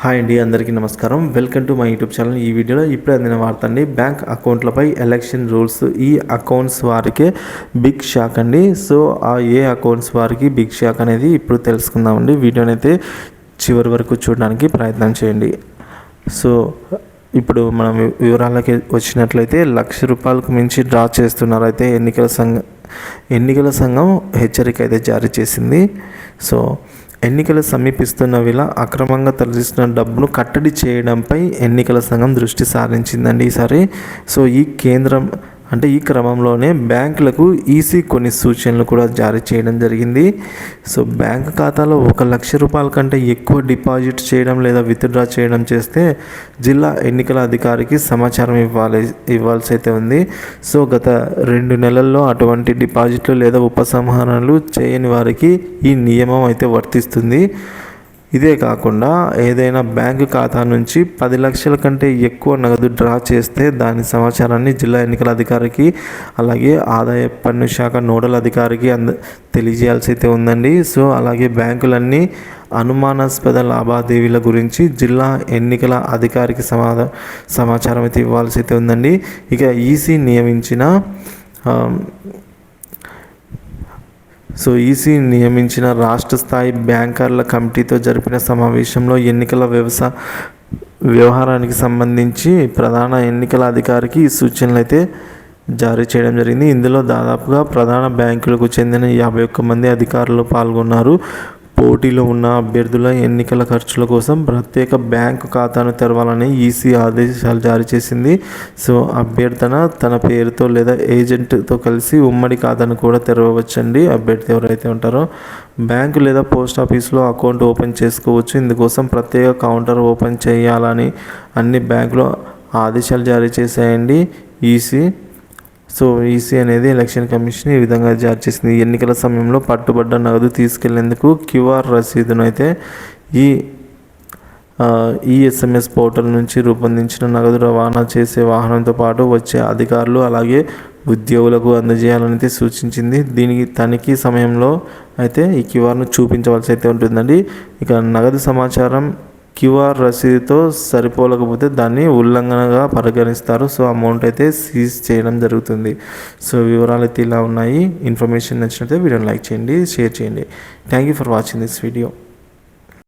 Hi అండి, అందరికీ నమస్కారం. Welcome to my YouTube channel. ఈ వీడియోలో ఇప్పుడే అందిన వార్త అండి, బ్యాంక్ అకౌంట్లపై ఎలక్షన్ రూల్స్. ఈ అకౌంట్స్ వారికే బిగ్ షాక్ అండి. సో ఏ అకౌంట్స్ వారికి బిగ్ షాక్ అనేది ఇప్పుడు తెలుసుకుందామండి. వీడియోని అయితే చివరి వరకు చూడడానికి ప్రయత్నం చేయండి. సో ఇప్పుడు మనం వివరాలకి వచ్చినట్లయితే ₹1,00,000 మించి డ్రా చేస్తున్నారు. అయితే ఎన్నికల సంఘం హెచ్చరిక అయితే జారీ చేసింది. సో ఎన్నికలు సమీపిస్తున్న వేళ అక్రమంగా తరలిస్తున్న డబ్బును కట్టడి చేయడంపై ఎన్నికల సంఘం దృష్టి సారించిందండి ఈసారి. సో ఈ క్రమంలోనే బ్యాంకులకు ఈసీ కొన్ని సూచనలు కూడా జారీ చేయడం జరిగింది. సో బ్యాంకు ఖాతాలో ₹1,00,000 కంటే ఎక్కువ డిపాజిట్ చేయడం లేదా విత్డ్రా చేయడం చేస్తే జిల్లా ఎన్నికల అధికారికి సమాచారం ఇవ్వాల్సి అయితే ఉంది. సో గత 2 నెలల్లో అటువంటి డిపాజిట్లు లేదా ఉపసంహరణలు చేయని వారికి ఈ నియమం అయితే వర్తిస్తుంది. ఇదే కాకుండా ఏదైనా బ్యాంకు ఖాతా నుంచి 10 లక్షల కంటే ఎక్కువ నగదు డ్రా చేస్తే దాని సమాచారాన్ని జిల్లా ఎన్నికల అధికారికి అలాగే ఆదాయ పన్ను శాఖ నోడల్ అధికారికి తెలియజేయాల్సి అయితే ఉందండి. సో అలాగే బ్యాంకులన్నీ అనుమానాస్పద లావాదేవీల గురించి జిల్లా ఎన్నికల అధికారికి సమాచారం అయితే ఇవ్వాల్సి అయితే ఉందండి. ఇక ఈసీ నియమించిన రాష్ట్ర స్థాయి బ్యాంకర్ల కమిటీతో జరిపిన సమావేశంలో ఎన్నికల వ్యవహారానికి సంబంధించి ప్రధాన ఎన్నికల అధికారికి ఈ సూచనలు అయితే జారీ చేయడం జరిగింది. ఇందులో దాదాపుగా ప్రధాన బ్యాంకులకు చెందిన 51 మంది అధికారులు పాల్గొన్నారు. పోటీలో ఉన్న అభ్యర్థుల ఎన్నికల ఖర్చుల కోసం ప్రత్యేక బ్యాంకు ఖాతాను తెరవాలని ఈసీ ఆదేశాలు జారీ చేసింది. సో అభ్యర్థన తన పేరుతో లేదా ఏజెంట్తో కలిసి ఉమ్మడి ఖాతాను కూడా తెరవచ్చండి. అభ్యర్థి ఎవరైతే ఉంటారో బ్యాంకు లేదా పోస్ట్ ఆఫీస్లో అకౌంట్ ఓపెన్ చేసుకోవచ్చు. ఇందుకోసం ప్రత్యేక కౌంటర్ ఓపెన్ చేయాలని అన్ని బ్యాంకులు ఆదేశాలు జారీ చేశాయండి ఈసీ. సో ఈసీ అనేది ఎలక్షన్ కమిషన్ ఈ విధంగా జారీ చేసింది. ఎన్నికల సమయంలో పట్టుబడ్డ నగదు తీసుకెళ్లేందుకు క్యూఆర్ రసీదును అయితే ఈఎస్ఎంఎస్ పోర్టల్ నుంచి రూపొందించిన నగదు రవాణా చేసే వాహనంతో పాటు వచ్చే అధికారులు అలాగే ఉద్యోగులకు అందజేయాలని సూచించింది. దీనికి తనిఖీ సమయంలో అయితే ఈ క్యూఆర్ను చూపించవలసి అయితే ఉంటుందండి. ఇక నగదు సమాచారం క్యూఆర్ రసీదుతో సరిపోలకపోతే దాన్ని ఉల్లంఘనగా పరిగణిస్తారు. సో అమౌంట్ అయితే సీజ్ చేయడం జరుగుతుంది. సో వివరాలు అయితే ఇలా ఉన్నాయి. ఇన్ఫర్మేషన్ నచ్చినట్లయితే వీడియోని లైక్ చేయండి, షేర్ చేయండి. Thank you for watching this video.